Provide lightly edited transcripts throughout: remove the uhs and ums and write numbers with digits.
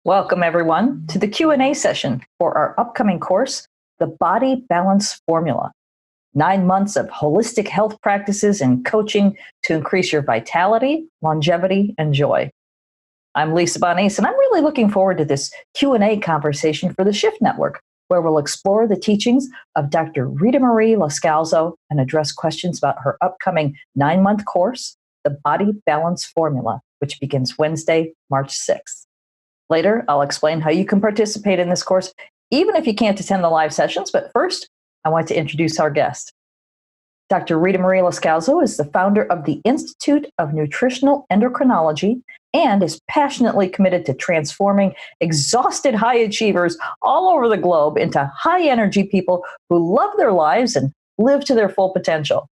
Welcome, everyone, to the Q&A session for our upcoming course, The Body Balance Formula. 9 months of holistic health practices and coaching to increase your vitality, longevity, and joy. I'm Lisa Bonise, and I'm really looking forward to this Q&A conversation for the Shift Network, where we'll explore the teachings of Dr. Ritamarie Loscalzo and address questions about her upcoming 9-month course, The Body Balance Formula, which begins Wednesday, March 6th. Later, I'll explain how you can participate in this course, even if you can't attend the live sessions. But first, I want to introduce our guest. Dr. Ritamarie Loscalzo is the founder of the Institute of Nutritional Endocrinology and is passionately committed to transforming exhausted high achievers all over the globe into high-energy people who love their lives and live to their full potential.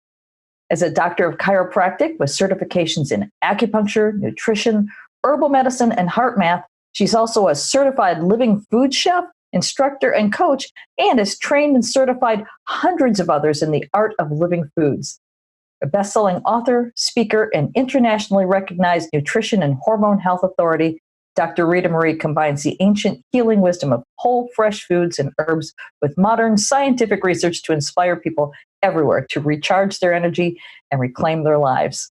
As a doctor of chiropractic with certifications in acupuncture, nutrition, herbal medicine, and heart math, she's also a certified living food chef, instructor, and coach, and has trained and certified hundreds of others in the art of living foods. A best-selling author, speaker, and internationally recognized nutrition and hormone health authority, Dr. Ritamarie combines the ancient healing wisdom of whole, fresh foods and herbs with modern scientific research to inspire people everywhere to recharge their energy and reclaim their lives.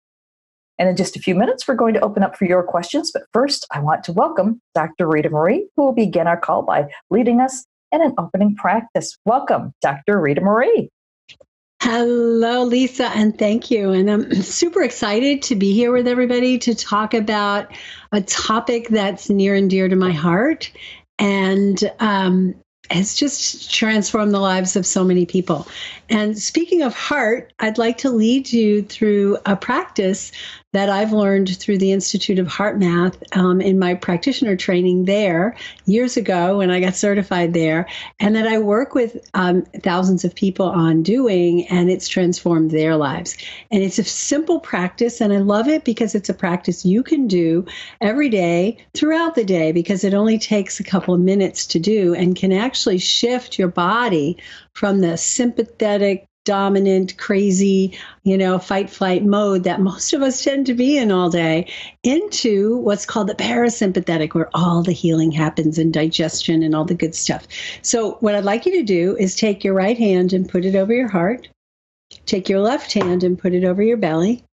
And in just a few minutes, we're going to open up for your questions. But first, I want to welcome Dr. Ritamarie, who will begin our call by leading us in an opening practice. Welcome, Dr. Ritamarie. Hello, Lisa, and thank you. And I'm super excited to be here with everybody to talk about a topic that's near and dear to my heart and has just transformed the lives of so many people. And speaking of heart, I'd like to lead you through a practice that I've learned through the Institute of Heart Math in my practitioner training there years ago when I got certified there, and that I work with thousands of people on doing, and it's transformed their lives. And it's a simple practice, and I love it because it's a practice you can do every day throughout the day because it only takes a couple of minutes to do and can actually shift your body from the sympathetic, dominant, crazy, fight, flight mode that most of us tend to be in all day into what's called the parasympathetic, where all the healing happens and digestion and all the good stuff. So what I'd like you to do is take your right hand and put it over your heart. Take your left hand and put it over your belly.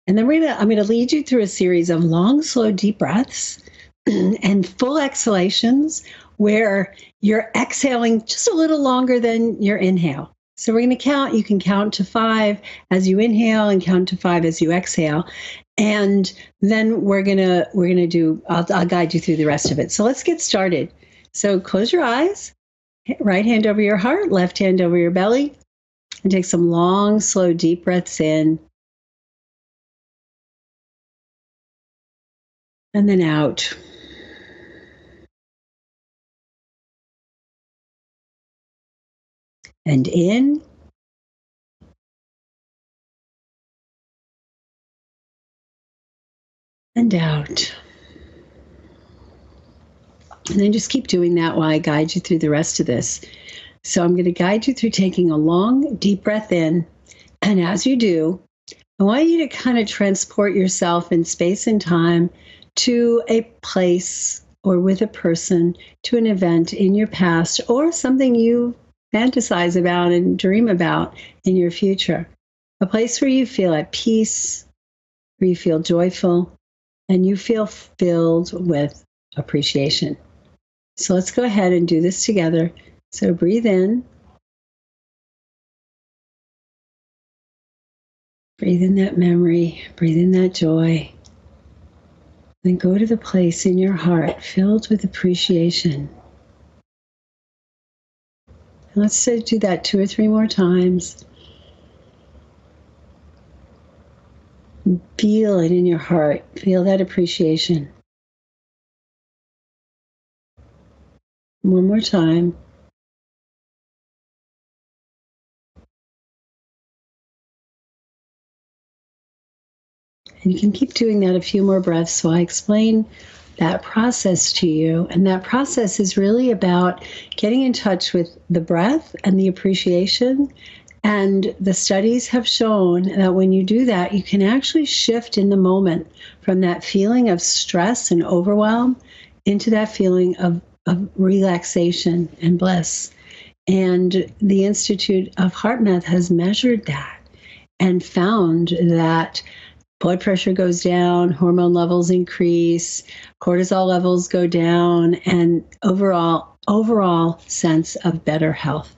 And then I'm going to lead you through a series of long, slow, deep breaths and full exhalations where you're exhaling just a little longer than your inhale. So we're going to count. You can count to 5 as you inhale and count to 5 as you exhale. And then we're going to do, I'll guide you through the rest of it. So let's get started. So close your eyes, right hand over your heart, left hand over your belly, and take some long, slow, deep breaths in. And then out. And in. And out. And then just keep doing that while I guide you through the rest of this. So I'm going to guide you through taking a long, deep breath in. And as you do, I want you to kind of transport yourself in space and time to a place or with a person, to an event in your past or something you fantasize about and dream about in your future. A place where you feel at peace, where you feel joyful, and you feel filled with appreciation. So let's go ahead and do this together. So breathe in. Breathe in that memory. Breathe in that joy. Then go to the place in your heart filled with appreciation. Let's do that 2 or 3 more times. Feel it in your heart. Feel that appreciation. One more time. And you can keep doing that a few more breaths. So I explain that process to you. And that process is really about getting in touch with the breath and the appreciation. And the studies have shown that when you do that, you can actually shift in the moment from that feeling of stress and overwhelm into that feeling of relaxation and bliss. And the Institute of Heart Math has measured that and found that blood pressure goes down, hormone levels increase, cortisol levels go down, and overall sense of better health.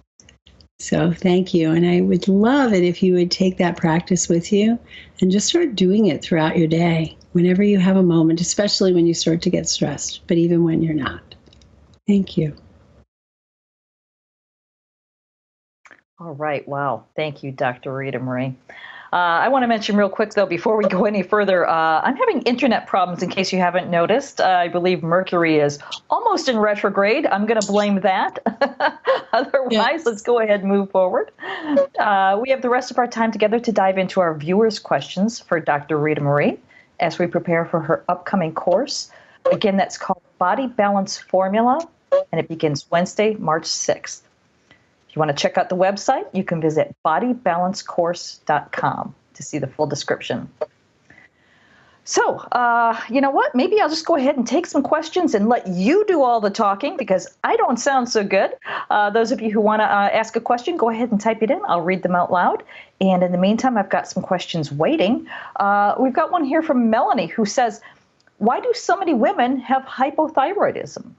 So thank you. And I would love it if you would take that practice with you and just start doing it throughout your day, whenever you have a moment, especially when you start to get stressed, but even when you're not. Thank you. All right. Wow. Thank you, Dr. Ritamarie. I want to mention real quick, though, before we go any further, I'm having internet problems in case you haven't noticed. I believe Mercury is almost in retrograde. I'm going to blame that. Otherwise, Let's go ahead and move forward. We have the rest of our time together to dive into our viewers' questions for Dr. Ritamarie as we prepare for her upcoming course. Again, that's called Body Balance Formula, and it begins Wednesday, March 6th. If you want to check out the website, you can visit bodybalancecourse.com to see the full description. So, you know what? Maybe I'll just go ahead and take some questions and let you do all the talking because I don't sound so good. Those of you who want to ask a question, go ahead and type it in. I'll read them out loud. And in the meantime, I've got some questions waiting. We've got one here from Melanie who says, why do so many women have hypothyroidism?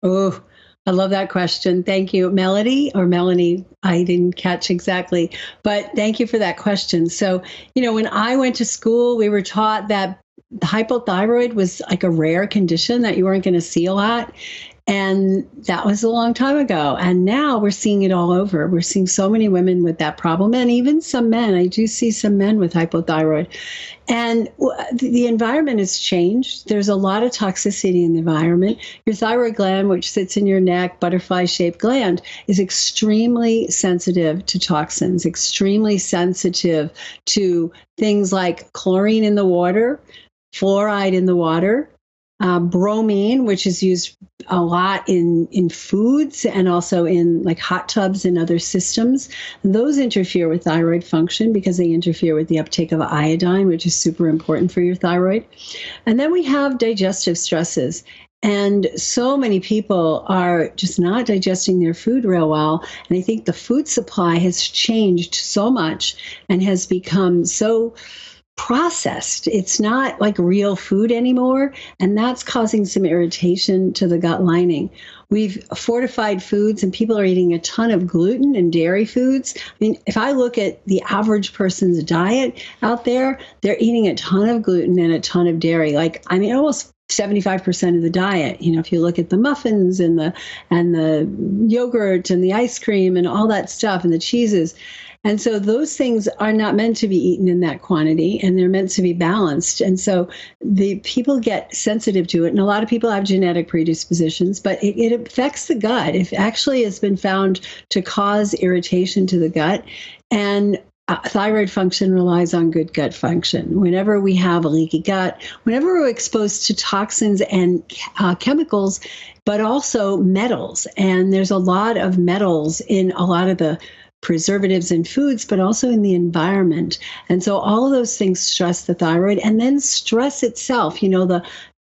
Oh, I love that question. Thank you. Melody or Melanie, I didn't catch exactly, but thank you for that question. So, when I went to school, we were taught that the hypothyroid was like a rare condition that you weren't going to see a lot. And that was a long time ago. And now we're seeing it all over. We're seeing so many women with that problem and even some men. I do see some men with hypothyroid. And the environment has changed. There's a lot of toxicity in the environment. Your thyroid gland, which sits in your neck, butterfly-shaped gland, is extremely sensitive to toxins, extremely sensitive to things like chlorine in the water, fluoride in the water, bromine, which is used a lot in foods and also in like hot tubs and other systems. Those interfere with thyroid function because they interfere with the uptake of iodine, which is super important for your thyroid. And then we have digestive stresses. And so many people are just not digesting their food real well. And I think the food supply has changed so much and has become so processed. It's not like real food anymore. And that's causing some irritation to the gut lining. We've fortified foods and people are eating a ton of gluten and dairy foods. I mean, if I look at the average person's diet out there, they're eating a ton of gluten and a ton of dairy. Almost 75% of the diet. If you look at the muffins and the yogurt and the ice cream and all that stuff and the cheeses. And so those things are not meant to be eaten in that quantity, and they're meant to be balanced. And so the people get sensitive to it. And a lot of people have genetic predispositions, but it affects the gut. It actually has been found to cause irritation to the gut. And thyroid function relies on good gut function. Whenever we have a leaky gut, whenever we're exposed to toxins and chemicals, but also metals, and there's a lot of metals in a lot of the preservatives in foods, but also in the environment. And so all of those things stress the thyroid, and then stress itself,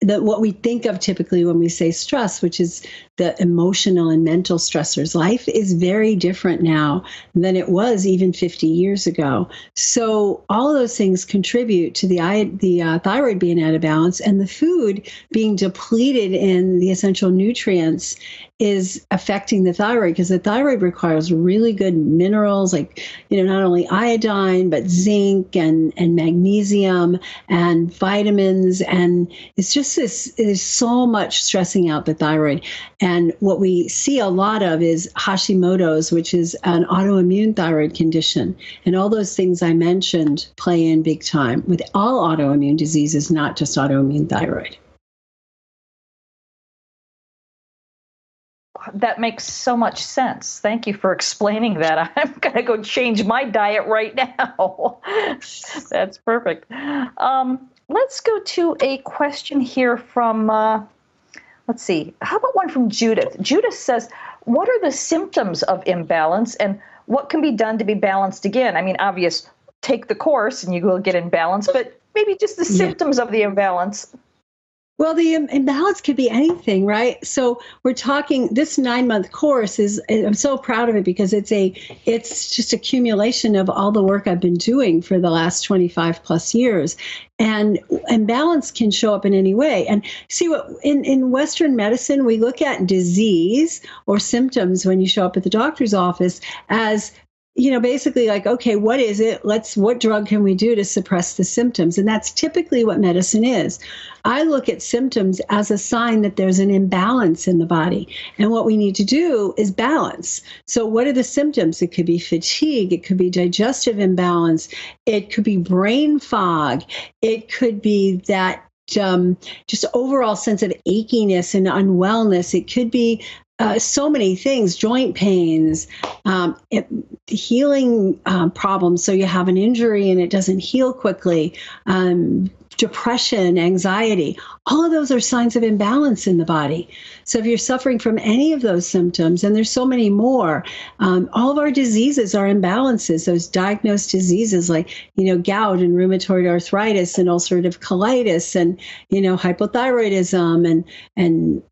what we think of typically when we say stress, which is the emotional and mental stressors. Life is very different now than it was even 50 years ago. So all of those things contribute to the thyroid being out of balance, and the food being depleted in the essential nutrients is affecting the thyroid, because the thyroid requires really good minerals like, not only iodine, but zinc and magnesium and vitamins. And it's just there's so much stressing out the thyroid. And what we see a lot of is Hashimoto's, which is an autoimmune thyroid condition. And all those things I mentioned play in big time with all autoimmune diseases, not just autoimmune thyroid. That makes so much sense. Thank you for explaining that. I'm going to go change my diet right now. That's perfect. Let's go to a question here from, let's see, how about one from Judith? Judith says, what are the symptoms of imbalance and what can be done to be balanced again? I mean, obvious, take the course and you will get in balance, but maybe just the symptoms of the imbalance. Well, the imbalance could be anything, right? So we're talking this 9-month course is, I'm so proud of it because it's just accumulation of all the work I've been doing for the last 25 plus years. And imbalance can show up in any way. And see what in Western medicine, we look at disease or symptoms when you show up at the doctor's office as basically like, okay, what is it? What drug can we do to suppress the symptoms? And that's typically what medicine is. I look at symptoms as a sign that there's an imbalance in the body. And what we need to do is balance. So what are the symptoms? It could be fatigue. It could be digestive imbalance. It could be brain fog. It could be that just overall sense of achiness and unwellness. It could be so many things, joint pains, healing problems. So you have an injury and it doesn't heal quickly, depression, anxiety, all of those are signs of imbalance in the body. So if you're suffering from any of those symptoms, and there's so many more, all of our diseases are imbalances. Those diagnosed diseases like, gout and rheumatoid arthritis and ulcerative colitis and, hypothyroidism and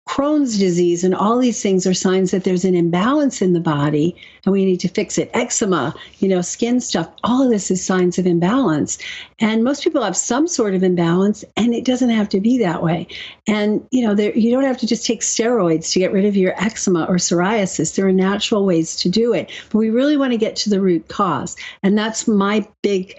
Crohn's disease and all these things are signs that there's an imbalance in the body and we need to fix it. Eczema, skin stuff, all of this is signs of imbalance. And most people have some sort of imbalance and it doesn't have to be that way. And, you don't have to just take steroids to get rid of your eczema or psoriasis. There are natural ways to do it, but we really want to get to the root cause. And that's my big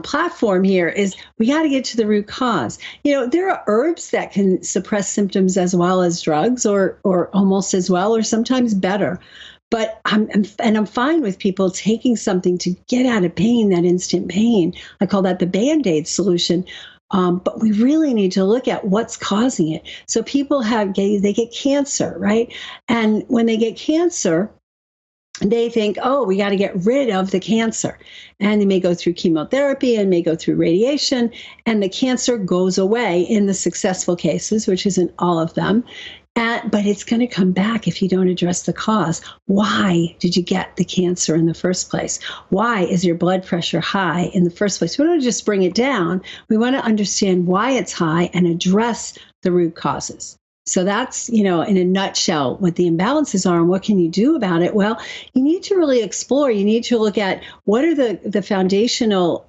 platform here is we got to get to the root cause. There are herbs that can suppress symptoms as well as drugs or almost as well, or sometimes better. But I'm fine with people taking something to get out of pain, that instant pain. I call that the Band-Aid solution. But we really need to look at what's causing it. So people they get cancer, right? And when they get cancer, they think, oh, we got to get rid of the cancer. And they may go through chemotherapy and may go through radiation, and the cancer goes away in the successful cases, which isn't all of them. But it's going to come back if you don't address the cause. Why did you get the cancer in the first place? Why is your blood pressure high in the first place? We don't just bring it down. We want to understand why it's high and address the root causes. So that's, in a nutshell, what the imbalances are and what can you do about it? Well, you need to really explore. You need to look at what are the foundational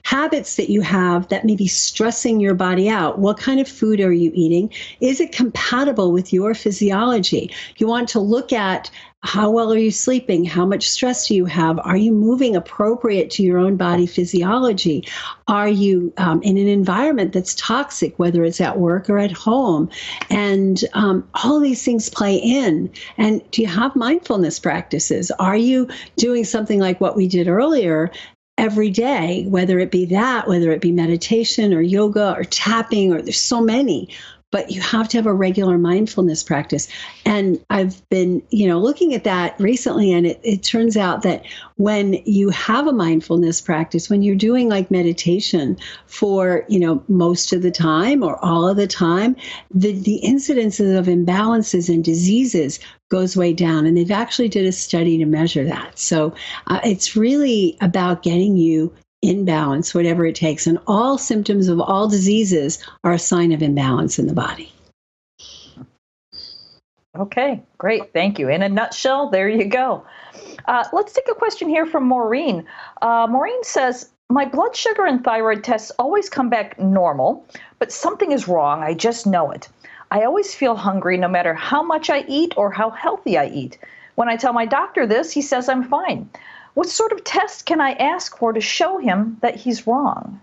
habits that you have that may be stressing your body out. What kind of food are you eating? Is it compatible with your physiology? You want to look at how well are you sleeping? How much stress do you have? Are you moving appropriate to your own body physiology? Are you in an environment that's toxic, whether it's at work or at home? And all these things play in. And do you have mindfulness practices? Are you doing something like what we did earlier every day, whether it be meditation or yoga or tapping, or there's so many. But you have to have a regular mindfulness practice. And I've been, looking at that recently, and it turns out that when you have a mindfulness practice, when you're doing like meditation for, most of the time or all of the time, the incidences of imbalances and diseases goes way down. And they've actually did a study to measure that. So it's really about getting you in balance, whatever it takes. And all symptoms of all diseases are a sign of imbalance in the body. Okay, great. Thank you. In a nutshell, there you go. Let's take a question here from Maureen. Maureen says, my blood sugar and thyroid tests always come back normal, but something is wrong. I just know it. I always feel hungry no matter how much I eat or how healthy I eat. When I tell my doctor this, he says I'm fine. What sort of test can I ask for to show him that he's wrong?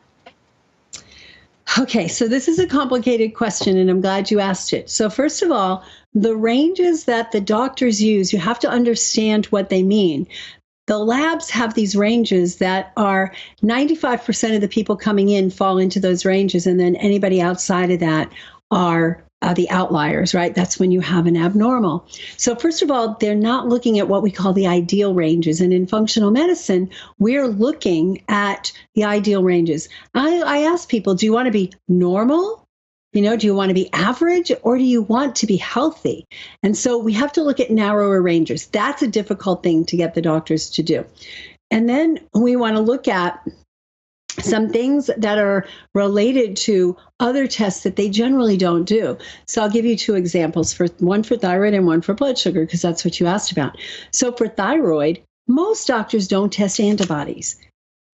Okay, so this is a complicated question, and I'm glad you asked it. So first of all, the ranges that the doctors use, you have to understand what they mean. The labs have these ranges that are 95% of the people coming in fall into those ranges, and then anybody outside of that are the outliers, right? That's when you have an abnormal. So first of all, they're not looking at what we call the ideal ranges. And in functional medicine, we're looking at the ideal ranges. I ask people, do you want to be normal? Do you want to be average, or do you want to be healthy? And so we have to look at narrower ranges. That's a difficult thing to get the doctors to do. And then we want to look at some things that are related to other tests that they generally don't do. So I'll give you two examples, one for thyroid and one for blood sugar, because that's what you asked about. So for thyroid, most doctors don't test antibodies.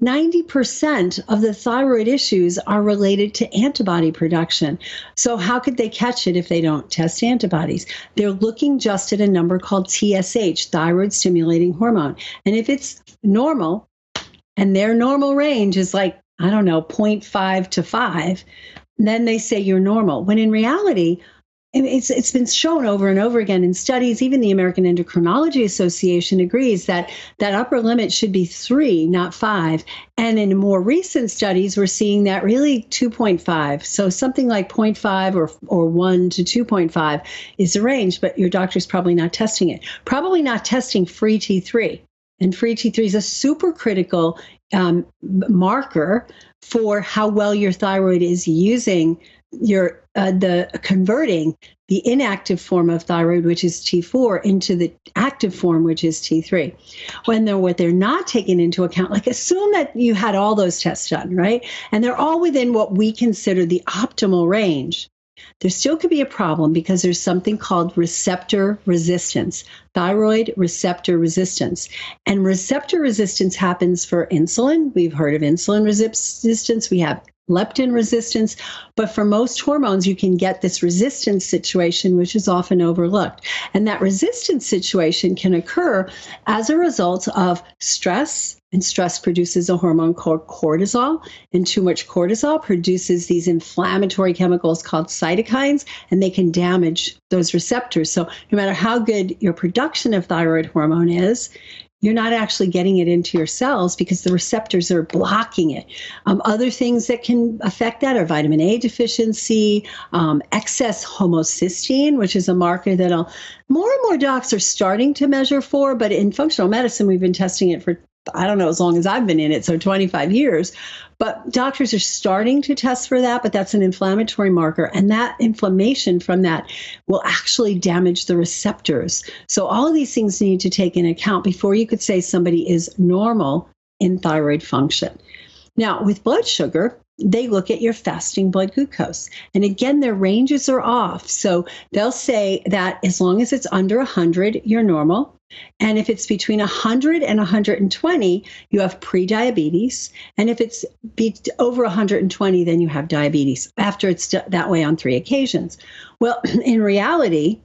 90% of the thyroid issues are related to antibody production. So how could they catch it if they don't test antibodies? They're looking just at a number called TSH, thyroid stimulating hormone. And if it's normal, and their normal range is like, I don't know, 0.5 to 5, then they say you're normal. When in reality, it's been shown over and over again in studies. Even the American Endocrinology Association agrees that that upper limit should be 3, not 5. And in more recent studies, we're seeing that really 2.5. So something like 0.5 or 1 to 2.5 is the range, but your doctor's probably not testing it. Probably not testing free T3. And free T3 is a super critical marker for how well your thyroid is using your converting the inactive form of thyroid, which is T4, into the active form, which is T3. What they're not taking into account, like assume that you had all those tests done, right? And they're all within what we consider the optimal range. There still could be a problem because there's something called receptor resistance, thyroid receptor resistance. And receptor resistance happens for insulin. We've heard of insulin resistance. We have leptin resistance. But for most hormones, you can get this resistance situation, which is often overlooked. And that resistance situation can occur as a result of stress. And stress produces a hormone called cortisol, and too much cortisol produces these inflammatory chemicals called cytokines, and they can damage those receptors. So no matter how good your production of thyroid hormone is, you're not actually getting it into your cells because the receptors are blocking it. Other things that can affect that are vitamin A deficiency, excess homocysteine, which is a marker that more and more docs are starting to measure for, but in functional medicine, we've been testing it for, I don't know, as long as I've been in it, so 25 years. But doctors are starting to test for that, but that's an inflammatory marker. And that inflammation from that will actually damage the receptors. So all of these things need to take into account before you could say somebody is normal in thyroid function. Now, with blood sugar, they look at your fasting blood glucose. And again, their ranges are off. So they'll say that as long as it's under 100, you're normal. And if it's between 100 and 120, you have prediabetes. And if it's over 120, then you have diabetes after it's that way on 3 occasions. Well, in reality,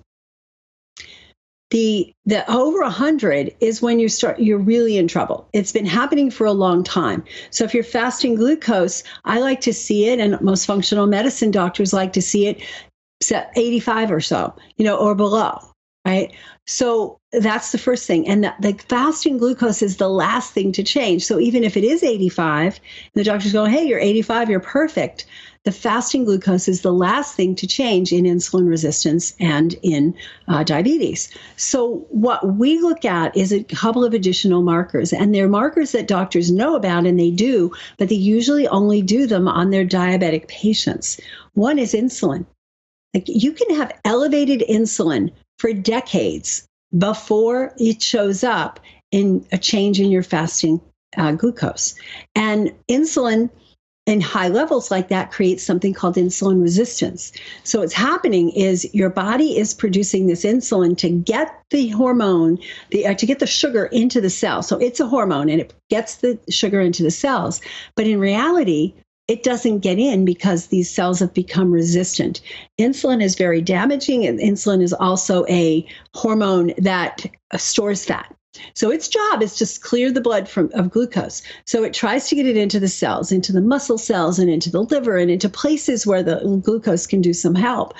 the over 100 is when you're really in trouble. It's been happening for a long time. So if you're fasting glucose, I like to see it, and most functional medicine doctors like to see it 85 or so, or below, right? So that's the first thing. And the fasting glucose is the last thing to change. So even if it is 85, and the doctor's going, hey, you're 85, you're perfect. The fasting glucose is the last thing to change in insulin resistance and in diabetes. So what we look at is a couple of additional markers, and they're markers that doctors know about, and they do, but they usually only do them on their diabetic patients. One is insulin. Like, you can have elevated insulin for decades before it shows up in a change in your fasting glucose. And insulin in high levels like that creates something called insulin resistance. So what's happening is your body is producing this insulin to get the hormone, to get the sugar into the cell. So it's a hormone and it gets the sugar into the cells. But in reality, it doesn't get in because these cells have become resistant. Insulin is very damaging, and insulin is also a hormone that stores fat. So its job is to clear the blood of glucose. So it tries to get it into the cells, into the muscle cells, and into the liver, and into places where the glucose can do some help.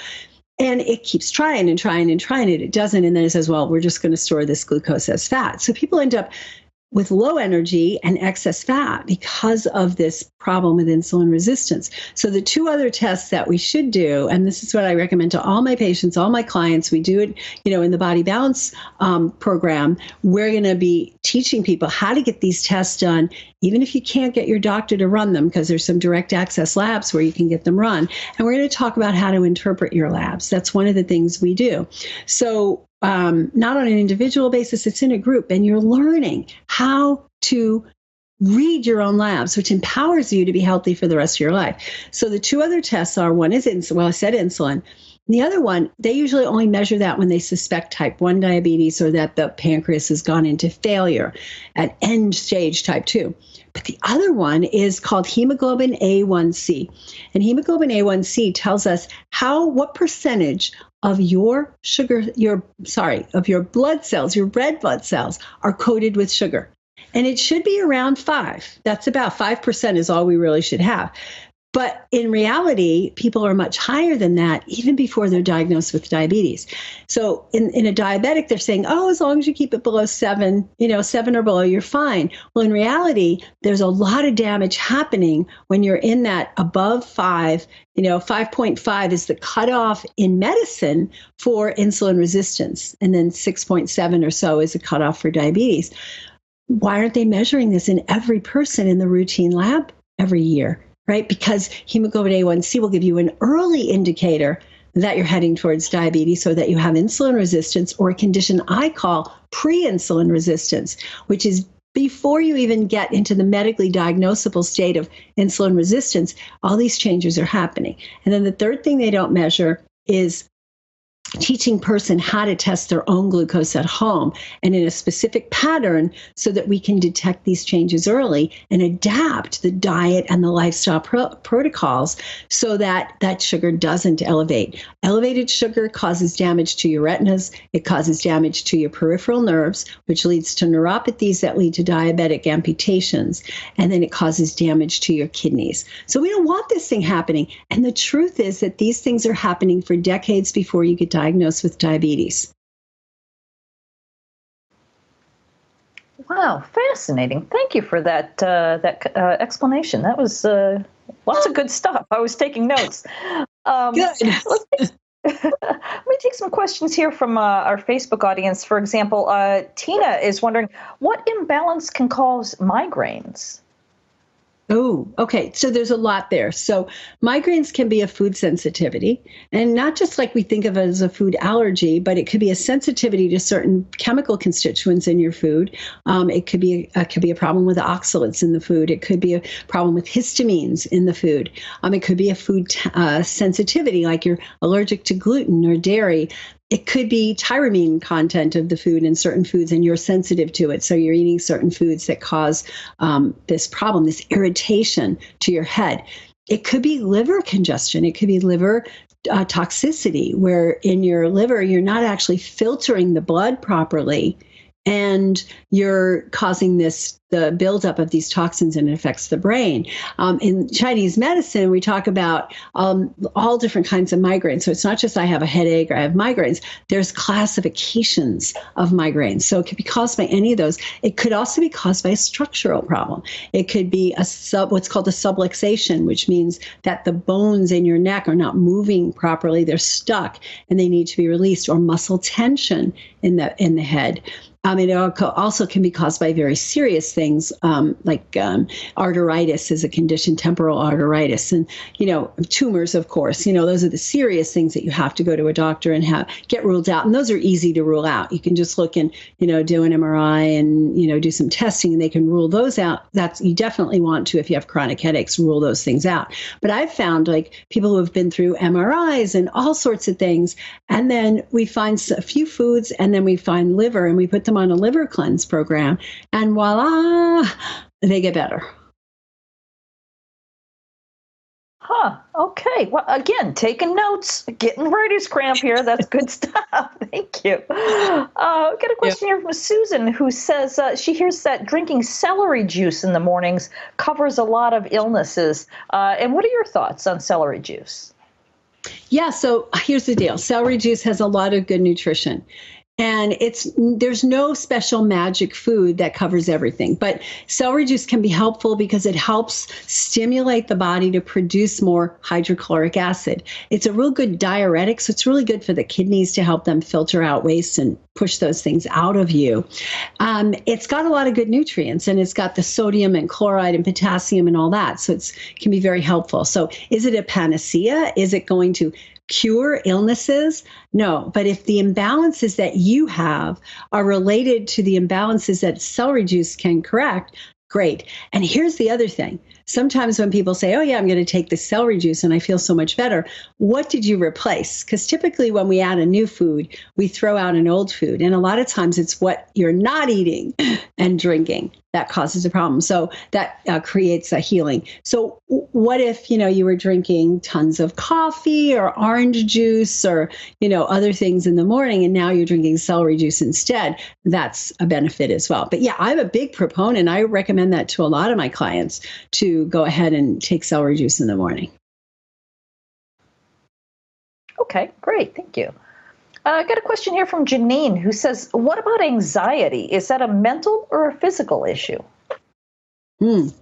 And it keeps trying and trying and trying it. It doesn't. And then it says, well, we're just going to store this glucose as fat. So people end up with low energy and excess fat because of this problem with insulin resistance. So the two other tests that we should do, and this is what I recommend to all my patients, all my clients, we do it, in the Body Balance program. We're going to be teaching people how to get these tests done, even if you can't get your doctor to run them, because there's some direct access labs where you can get them run. And we're going to talk about how to interpret your labs. That's one of the things we do. So not on an individual basis, it's in a group, and you're learning how to read your own labs, which empowers you to be healthy for the rest of your life. So the two other tests are, one is insulin. Well, I said insulin. The other one, they usually only measure that when they suspect type 1 diabetes or that the pancreas has gone into failure at end stage type 2. But the other one is called hemoglobin A1C. And hemoglobin A1C tells us what percentage of your of your blood cells, your red blood cells, are coated with sugar. And it should be around 5. That's about 5% is all we really should have. But in reality, people are much higher than that even before they're diagnosed with diabetes. So in a diabetic, they're saying, oh, as long as you keep it below 7, 7 or below, you're fine. Well, in reality, there's a lot of damage happening when you're in that above 5. 5.5 is the cutoff in medicine for insulin resistance. And then 6.7 or so is a cutoff for diabetes. Why aren't they measuring this in every person in the routine lab every year? Right? Because hemoglobin A1C will give you an early indicator that you're heading towards diabetes or that you have insulin resistance, or a condition I call pre-insulin resistance, which is before you even get into the medically diagnosable state of insulin resistance, all these changes are happening. And then the third thing they don't measure is teaching person how to test their own glucose at home and in a specific pattern so that we can detect these changes early and adapt the diet and the lifestyle protocols so that that sugar doesn't elevate. Elevated sugar causes damage to your retinas. It causes damage to your peripheral nerves, which leads to neuropathies that lead to diabetic amputations. And then it causes damage to your kidneys. So we don't want this thing happening. And the truth is that these things are happening for decades before you get diagnosed with diabetes. Wow, fascinating. Thank you for that explanation. That was lots of good stuff. I was taking notes. Good. Let me take some questions here from our Facebook audience. For example, Tina is wondering, what imbalance can cause migraines? Oh, okay. So there's a lot there. So migraines can be a food sensitivity, and not just like we think of it as a food allergy, but it could be a sensitivity to certain chemical constituents in your food. It could be a problem with oxalates in the food. It could be a problem with histamines in the food. It could be a food sensitivity, like you're allergic to gluten or dairy. It could be tyramine content of the food in certain foods, and you're sensitive to it. So you're eating certain foods that cause this problem, this irritation to your head. It could be liver congestion. It could be liver toxicity, where in your liver, you're not actually filtering the blood properly, and you're causing the buildup of these toxins, and it affects the brain. In Chinese medicine, we talk about all different kinds of migraines. So it's not just I have a headache or I have migraines. There's classifications of migraines. So it could be caused by any of those. It could also be caused by a structural problem. It could be what's called a subluxation, which means that the bones in your neck are not moving properly. They're stuck and they need to be released, or muscle tension in the head. It also can be caused by very serious things, like arteritis is a condition, temporal arteritis, and tumors. Of course, those are the serious things that you have to go to a doctor and get ruled out. And those are easy to rule out. You can just look and do an MRI and do some testing, and they can rule those out. You definitely want to, if you have chronic headaches, rule those things out. But I've found people who have been through MRIs and all sorts of things, and then we find a few foods, and then we find liver, and we put them on a liver cleanse program, and voila, they get better. Huh. Okay. Well, again, taking notes, getting writer's cramp here. That's good stuff. Thank you. I've got a question here from Susan, who says she hears that drinking celery juice in the mornings covers a lot of illnesses. And what are your thoughts on celery juice? Yeah. So here's the deal. Celery juice has a lot of good nutrition. And there's no special magic food that covers everything. But celery juice can be helpful because it helps stimulate the body to produce more hydrochloric acid. It's a real good diuretic, so it's really good for the kidneys to help them filter out waste and push those things out of you. It's got a lot of good nutrients, and it's got the sodium and chloride and potassium and all that. So it can be very helpful. So is it a panacea? Is it going to cure illnesses? No. But if the imbalances that you have are related to the imbalances that celery juice can correct, Great. And here's the other thing. Sometimes when people say, oh, yeah, I'm going to take this celery juice and I feel so much better, what did you replace? Because typically when we add a new food, we throw out an old food. And a lot of times it's what you're not eating and drinking that causes a problem. So that creates a healing. So what if, you were drinking tons of coffee or orange juice or, other things in the morning, and now you're drinking celery juice instead? That's a benefit as well. But yeah, I'm a big proponent. I recommend that to a lot of my clients to go ahead and take celery juice in the morning. Okay, great. Thank you. I got a question here from Janine who says, what about anxiety? Is that a mental or a physical issue? I'm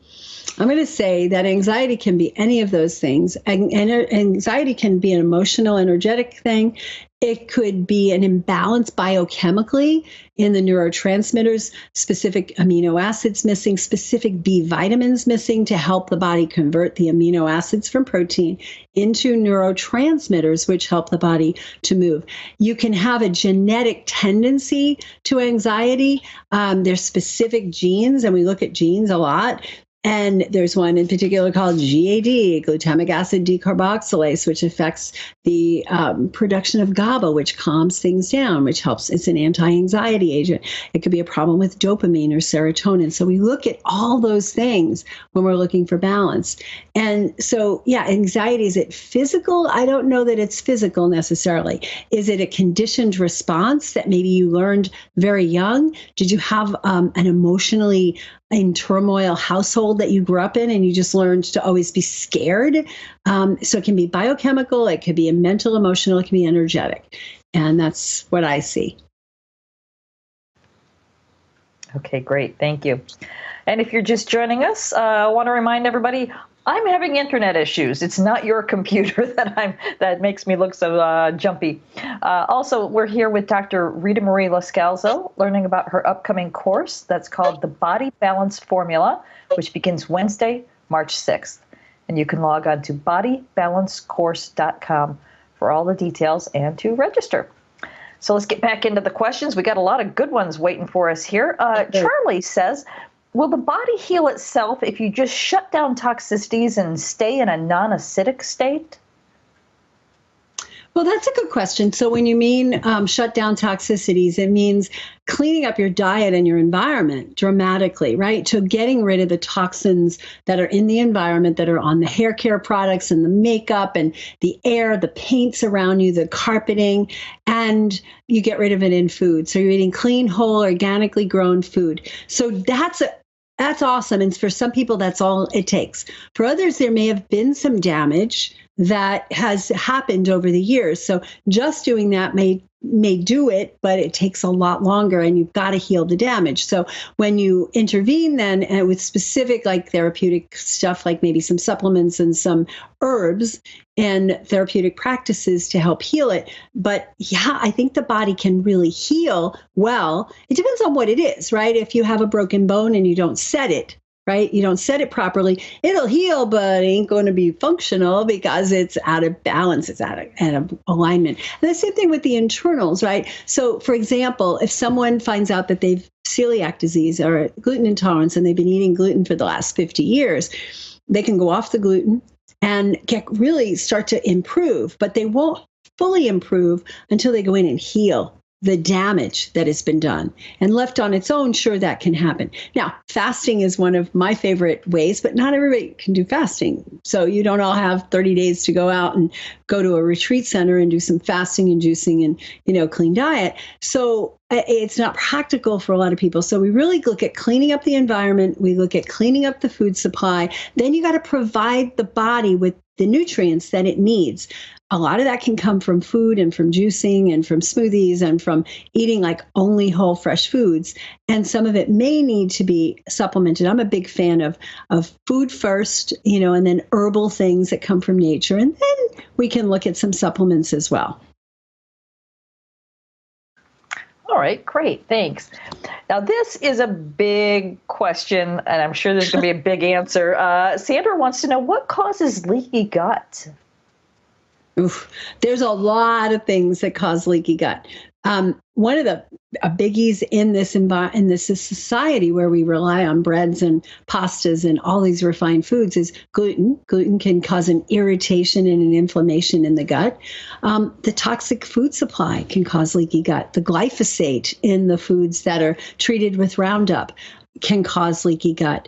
going to say that anxiety can be any of those things. And anxiety can be an emotional, energetic thing. It could be an imbalance biochemically in the neurotransmitters, specific amino acids missing, specific B vitamins missing to help the body convert the amino acids from protein into neurotransmitters, which help the body to move. You can have a genetic tendency to anxiety. There's specific genes, and we look at genes a lot. And there's one in particular called GAD, glutamic acid decarboxylase, which affects the production of GABA, which calms things down, which helps. It's an anti-anxiety agent. It could be a problem with dopamine or serotonin. So we look at all those things when we're looking for balance. And so, yeah, anxiety, is it physical? I don't know that it's physical necessarily. Is it a conditioned response that maybe you learned very young? Did you have an emotionally in turmoil household that you grew up in and you just learned to always be scared? So it can be biochemical, it could be a mental, emotional, it can be energetic. And that's what I see. Okay, great. Thank you. And if you're just joining us, I want to remind everybody, I'm having internet issues. It's not your computer that makes me look so jumpy. Also, we're here with Dr. Ritamarie Loscalzo, learning about her upcoming course that's called The Body Balance Formula, which begins Wednesday, March 6th. And you can log on to bodybalancecourse.com for all the details and to register. So let's get back into the questions. We got a lot of good ones waiting for us here. Charlie says, will the body heal itself if you just shut down toxicities and stay in a non-acidic state? Well, that's a good question. So when you mean shut down toxicities, it means cleaning up your diet and your environment dramatically, right? So getting rid of the toxins that are in the environment, that are on the hair care products and the makeup and the air, the paints around you, the carpeting, and you get rid of it in food. So you're eating clean, whole, organically grown food. So that's awesome. And for some people, that's all it takes. For others, there may have been some damage that has happened over the years. So just doing that may do it, but it takes a lot longer and you've got to heal the damage. So when you intervene then with specific like therapeutic stuff, like maybe some supplements and some herbs and therapeutic practices to help heal it. But yeah, I think the body can really heal well. It depends on what it is, right? If you have a broken bone and you don't set it, right? You don't set it properly, it'll heal, but it ain't going to be functional because it's out of balance. It's out of alignment. And the same thing with the internals, right? So for example, if someone finds out that they've celiac disease or gluten intolerance and they've been eating gluten for the last 50 years, they can go off the gluten and really start to improve, but they won't fully improve until they go in and heal the damage that has been done. And left on its own, sure, that can happen. Now, fasting is one of my favorite ways, but not everybody can do fasting. So you don't all have 30 days to go out and go to a retreat center and do some fasting and juicing and, clean diet. So it's not practical for a lot of people. So we really look at cleaning up the environment. We look at cleaning up the food supply. Then you got to provide the body with the nutrients that it needs. A lot of that can come from food and from juicing and from smoothies and from eating like only whole fresh foods. And some of it may need to be supplemented. I'm a big fan of food first, and then herbal things that come from nature. And then we can look at some supplements as well. All right, great, thanks. Now, this is a big question, and I'm sure there's going to be a big answer. Sandra wants to know, what causes leaky gut? Oof, there's a lot of things that cause leaky gut. One of the biggies in this society where we rely on breads and pastas and all these refined foods is gluten. Gluten can cause an irritation and an inflammation in the gut. The toxic food supply can cause leaky gut. The glyphosate in the foods that are treated with Roundup can cause leaky gut.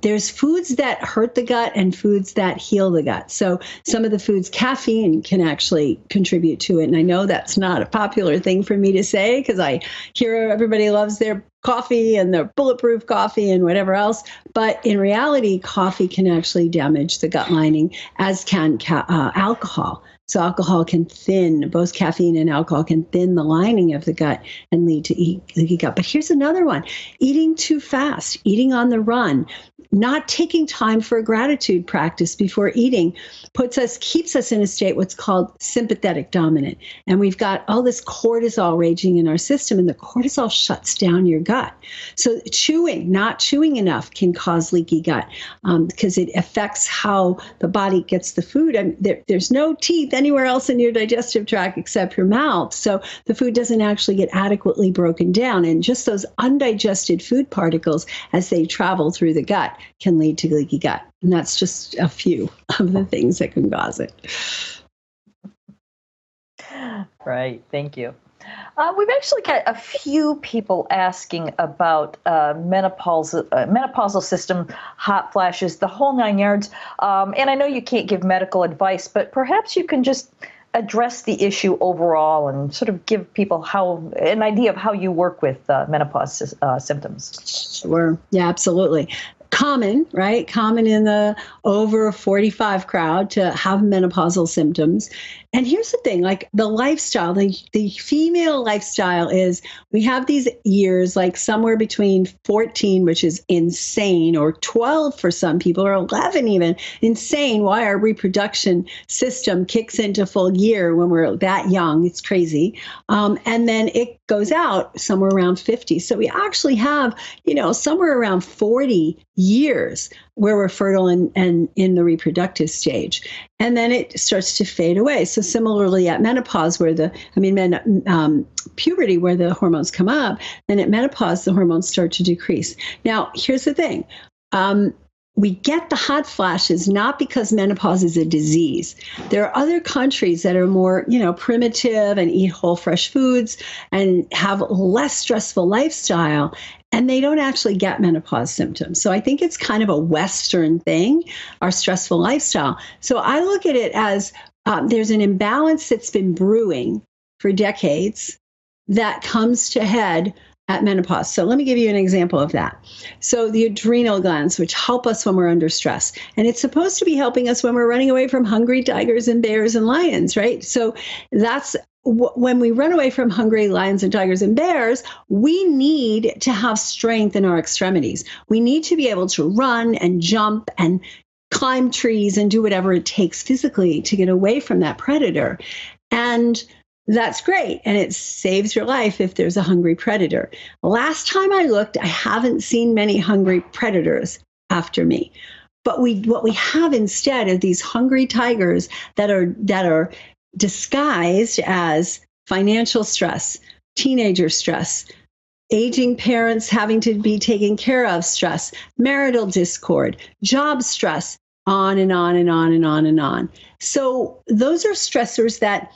There's foods that hurt the gut and foods that heal the gut. So some of the foods, caffeine can actually contribute to it. And I know that's not a popular thing for me to say because I hear everybody loves their coffee and their bulletproof coffee and whatever else. But in reality, coffee can actually damage the gut lining, as can alcohol. So alcohol can thin, both caffeine and alcohol can thin the lining of the gut and lead to leaky gut. But here's another one: eating too fast, eating on the run, not taking time for a gratitude practice before eating keeps us in a state what's called sympathetic dominant. And we've got all this cortisol raging in our system, and the cortisol shuts down your gut. So not chewing enough can cause leaky gut because it affects how the body gets the food. I mean, there's no teeth anywhere else in your digestive tract except your mouth. So the food doesn't actually get adequately broken down. And just those undigested food particles, as they travel through the gut, can lead to leaky gut. And that's just a few of the things that can cause it. Right. Thank you. We've actually got a few people asking about menopausal system, hot flashes, the whole 9 yards. And I know you can't give medical advice, but perhaps you can just address the issue overall and sort of give people an idea of how you work with menopause symptoms. Sure. Yeah, absolutely. Common, right? Common in the over 45 crowd to have menopausal symptoms. And here's the thing, like the lifestyle, the female lifestyle is we have these years, like somewhere between 14, which is insane, or 12 for some people, or 11 even, insane why our reproduction system kicks into full gear when we're that young. It's crazy. And then it goes out somewhere around 50. So we actually have, somewhere around 40 years where we're fertile and in the reproductive stage. And then it starts to fade away. So similarly at menopause, puberty, where the hormones come up, then at menopause, the hormones start to decrease. Now, here's the thing. We get the hot flashes not because menopause is a disease. There are other countries that are more, primitive and eat whole fresh foods and have less stressful lifestyle, and they don't actually get menopause symptoms. So I think it's kind of a Western thing, our stressful lifestyle. So I look at it as there's an imbalance that's been brewing for decades that comes to head at menopause. So let me give you an example of that. So the adrenal glands, which help us when we're under stress, and it's supposed to be helping us when we're running away from hungry tigers and bears and lions, right? So that's when we run away from hungry lions and tigers and bears, we need to have strength in our extremities. We need to be able to run and jump and climb trees and do whatever it takes physically to get away from that predator. And that's great. And it saves your life if there's a hungry predator. Last time I looked, I haven't seen many hungry predators after me. But what we have instead are these hungry tigers that are disguised as financial stress, teenager stress, aging parents having to be taken care of stress, marital discord, job stress, on and on and on and on and on. So those are stressors that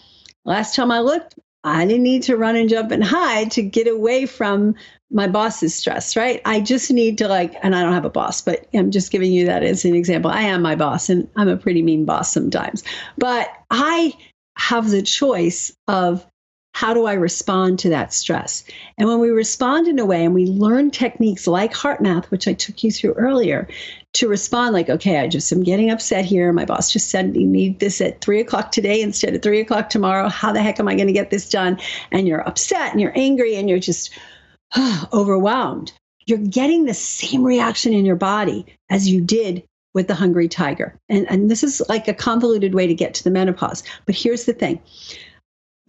last time I looked, I didn't need to run and jump and hide to get away from my boss's stress, right? I just need to and I don't have a boss, but I'm just giving you that as an example. I am my boss and I'm a pretty mean boss sometimes, but I have the choice of how do I respond to that stress? And when we respond in a way and we learn techniques like heart math, which I took you through earlier, to respond like, okay, I just am getting upset here. My boss just said you need this at 3:00 today instead of 3:00 tomorrow. How the heck am I going to get this done? And you're upset and you're angry and you're just overwhelmed. You're getting the same reaction in your body as you did with the hungry tiger. And this is like a convoluted way to get to the menopause. But here's the thing.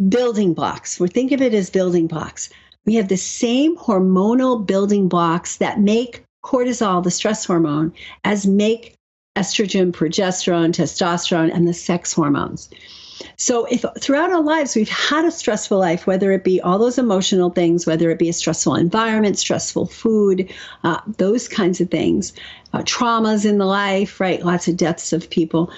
Building blocks. We think of it as building blocks. We have the same hormonal building blocks that make cortisol, the stress hormone, as make estrogen, progesterone, testosterone, and the sex hormones. So if throughout our lives we've had a stressful life, whether it be all those emotional things, whether it be a stressful environment, stressful food, those kinds of things, traumas in the life, right? Lots of deaths of people.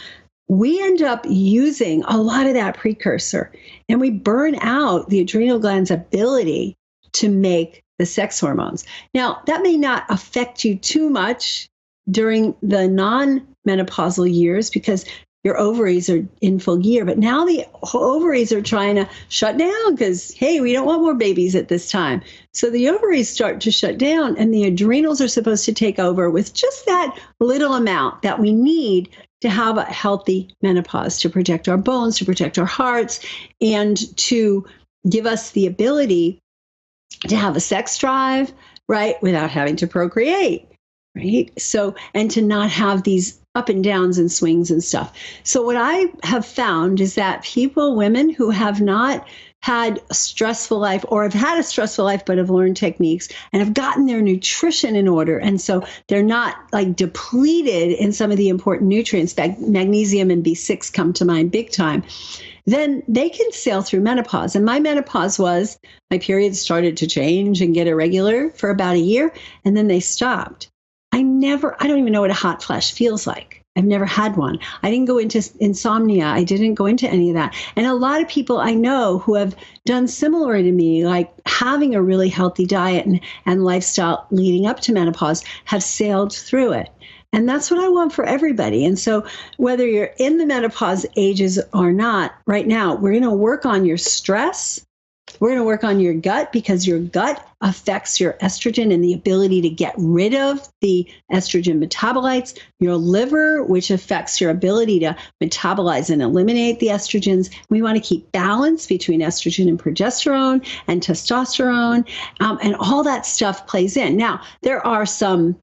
We end up using a lot of that precursor, and we burn out the adrenal gland's ability to make the sex hormones. Now, that may not affect you too much during the non-menopausal years because your ovaries are in full gear, but now the ovaries are trying to shut down because, hey, we don't want more babies at this time. So the ovaries start to shut down, and the adrenals are supposed to take over with just that little amount that we need to have a healthy menopause, to protect our bones, to protect our hearts, and to give us the ability to have a sex drive, right, without having to procreate, right? So, and to not have these up and downs and swings and stuff. So what I have found is that women who have not had a stressful life or have had a stressful life but have learned techniques and have gotten their nutrition in order, and so they're not like depleted in some of the important nutrients, magnesium and B6 come to mind big time, then they can sail through menopause. And my menopause was, my periods started to change and get irregular for about a year, and then they stopped. I don't even know what a hot flash feels like. I've never had one. I didn't go into insomnia. I didn't go into any of that. And a lot of people I know who have done similar to me, like having a really healthy diet and lifestyle leading up to menopause, have sailed through it. And that's what I want for everybody. And so whether you're in the menopause ages or not, right now, we're going to work on your stress. We're going to work on your gut, because your gut affects your estrogen and the ability to get rid of the estrogen metabolites, your liver, which affects your ability to metabolize and eliminate the estrogens. We want to keep balance between estrogen and progesterone and testosterone, and all that stuff plays in. Now, there are some,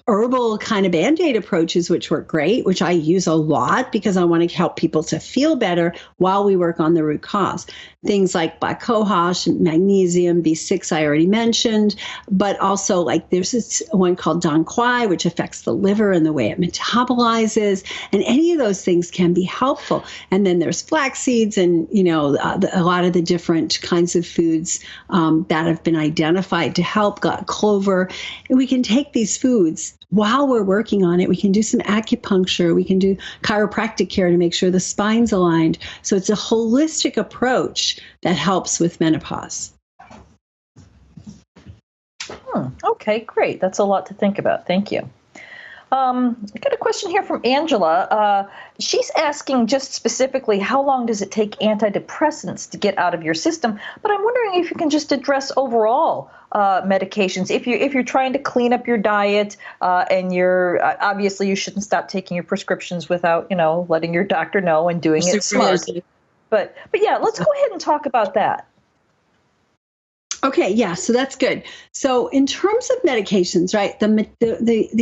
herbal kind of Band-Aid approaches, which work great, which I use a lot because I want to help people to feel better while we work on the root cause. Things like black cohosh, magnesium, B6 I already mentioned, but also like there's this one called Dong Quai, which affects the liver and the way it metabolizes, and any of those things can be helpful. And then there's flax seeds and, a lot of the different kinds of foods that have been identified to help, clover. And we can take these foods while we're working on it. We can do some acupuncture. We can do chiropractic care to make sure the spine's aligned. So it's a holistic approach that helps with menopause. Okay, great. That's a lot to think about. Thank you. I got a question here from Angela. She's asking just specifically, how long does it take antidepressants to get out of your system? But I'm wondering if you can just address overall medications. If you're trying to clean up your diet, and you're obviously you shouldn't stop taking your prescriptions without letting your doctor know and doing it smartly. But yeah, let's go ahead and talk about that. Okay, yeah, so that's good. So in terms of medications, right, the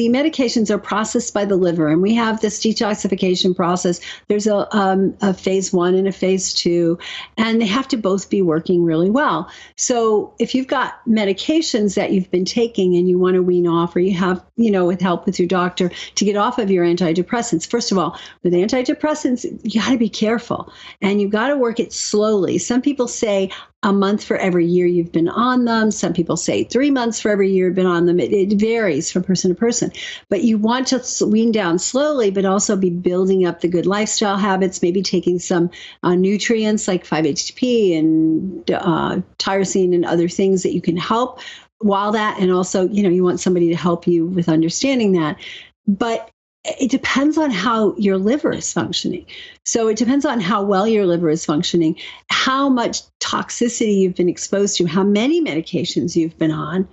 medications are processed by the liver, and we have this detoxification process. There's a phase 1 and a phase 2, and they have to both be working really well. So if you've got medications that you've been taking and you want to wean off, or you have, with help with your doctor to get off of your antidepressants, first of all, with antidepressants, you got to be careful, and you got to work it slowly. Some people say a month for every year you've been on them. Some people say 3 months for every year you've been on them. It varies from person to person. But you want to wean down slowly, but also be building up the good lifestyle habits, maybe taking some nutrients like 5-HTP and tyrosine and other things that you can help while that. And also, you want somebody to help you with understanding that. But it depends on how your liver is functioning. So it depends on how well your liver is functioning, how much toxicity you've been exposed to, how many medications you've been on,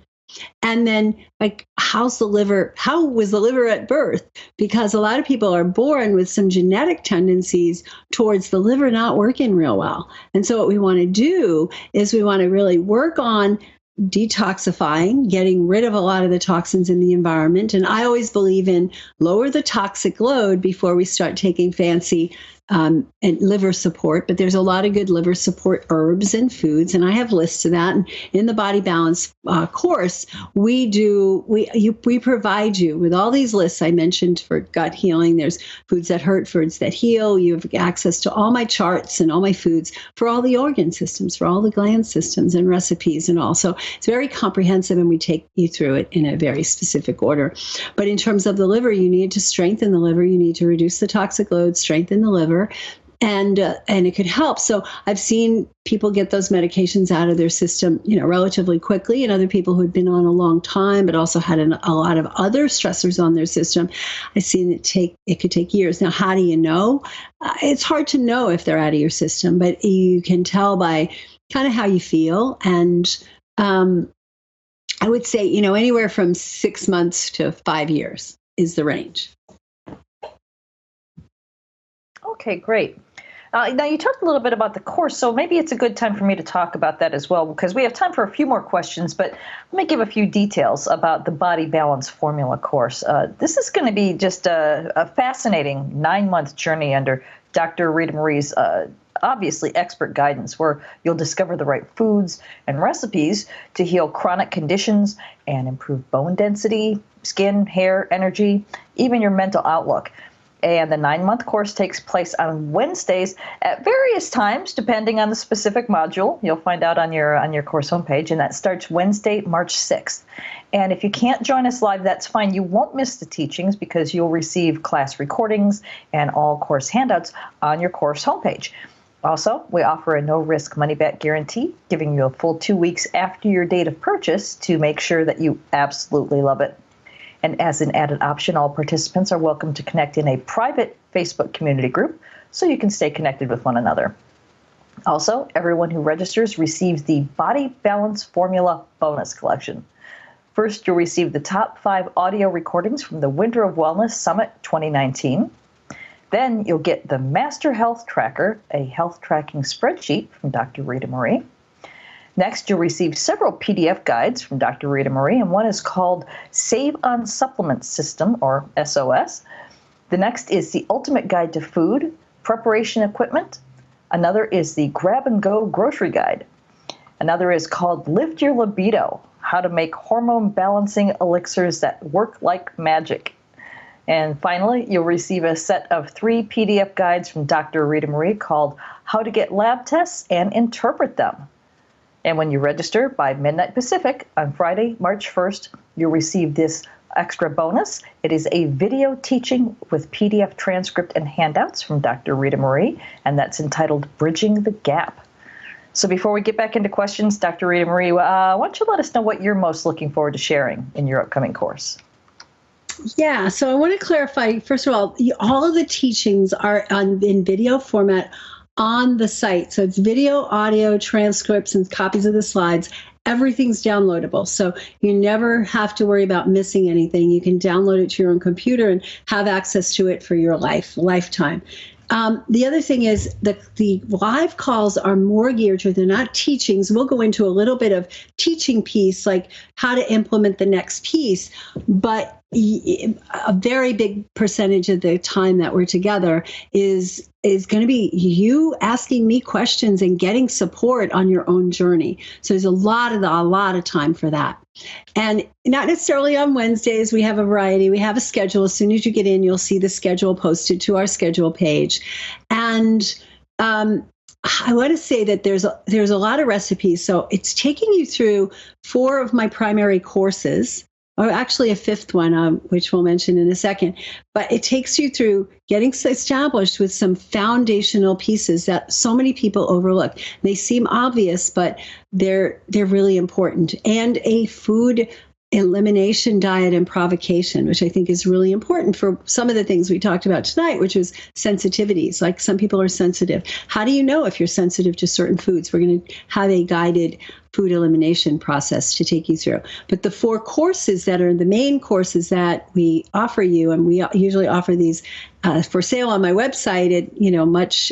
and then like how was the liver at birth? Because a lot of people are born with some genetic tendencies towards the liver not working real well. And so what we want to do is we want to really work on detoxifying, getting rid of a lot of the toxins in the environment. And I always believe in lower the toxic load before we start taking fancy and liver support, but there's a lot of good liver support herbs and foods, and I have lists of that. And in the Body Balance course, we provide you with all these lists I mentioned for gut healing. There's foods that hurt, foods that heal. You have access to all my charts and all my foods for all the organ systems, for all the gland systems, and recipes and all. So it's very comprehensive, and we take you through it in a very specific order. But in terms of the liver, you need to strengthen the liver. You need to reduce the toxic load, strengthen the liver, and it could help. So I've seen people get those medications out of their system, relatively quickly, and other people who had been on a long time, but also had a lot of other stressors on their system. I've seen it could take years. Now, how do you know? It's hard to know if they're out of your system, but you can tell by kind of how you feel. And I would say, anywhere from 6 months to 5 years is the range. Okay, great. Now, you talked a little bit about the course, so maybe it's a good time for me to talk about that as well, because we have time for a few more questions, but let me give a few details about the Body Balance Formula course. This is going to be just a fascinating 9-month journey under Dr. Ritamarie's obviously expert guidance, where you'll discover the right foods and recipes to heal chronic conditions and improve bone density, skin, hair, energy, even your mental outlook. And the 9-month course takes place on Wednesdays at various times, depending on the specific module. You'll find out on your course homepage, and that starts Wednesday, March 6th. And if you can't join us live, that's fine. You won't miss the teachings because you'll receive class recordings and all course handouts on your course homepage. Also, we offer a no-risk money-back guarantee, giving you a full 2 weeks after your date of purchase to make sure that you absolutely love it. And as an added option, all participants are welcome to connect in a private Facebook community group so you can stay connected with one another. Also, everyone who registers receives the Body Balance Formula bonus collection. First, you'll receive the top 5 audio recordings from the Winter of Wellness Summit 2019. Then you'll get the Master Health Tracker, a health tracking spreadsheet from Dr. Ritamarie. Next, you'll receive several PDF guides from Dr. Ritamarie, and one is called Save on Supplement System, or SOS. The next is the Ultimate Guide to Food Preparation Equipment. Another is the Grab and Go Grocery Guide. Another is called Lift Your Libido, How to Make Hormone Balancing Elixirs That Work Like Magic. And finally, you'll receive a set of 3 PDF guides from Dr. Ritamarie called How to Get Lab Tests and Interpret Them. And when you register by midnight Pacific on Friday, March 1st, you'll receive this extra bonus. It is a video teaching with PDF transcript and handouts from Dr. Ritamarie, and that's entitled Bridging the Gap. So before we get back into questions, Dr. Ritamarie, why don't you let us know what you're most looking forward to sharing in your upcoming course? Yeah, so I want to clarify, first of all of the teachings are in video format on the site. So it's video, audio, transcripts, and copies of the slides. Everything's downloadable. So you never have to worry about missing anything. You can download it to your own computer and have access to it for your lifetime. The other thing is the live calls are more geared to, they're not teachings. We'll go into a little bit of teaching piece, like how to implement the next piece, but a very big percentage of the time that we're together is going to be you asking me questions and getting support on your own journey. So there's a lot of time for that. And not necessarily on Wednesdays. We have a variety. We have a schedule. As soon as you get in, you'll see the schedule posted to our schedule page. And I want to say that there's a lot of recipes. So it's taking you through 4 of my primary courses, or actually a 5th one, which we'll mention in a second. But it takes you through getting established with some foundational pieces that so many people overlook. They seem obvious, but they're really important. And a food elimination diet and provocation, which I think is really important for some of the things we talked about tonight, which was sensitivities. Like some people are sensitive. How do you know if you're sensitive to certain foods? We're going to have a guided food elimination process to take you through. But the 4 courses that are the main courses that we offer you, and we usually offer these for sale on my website at, much,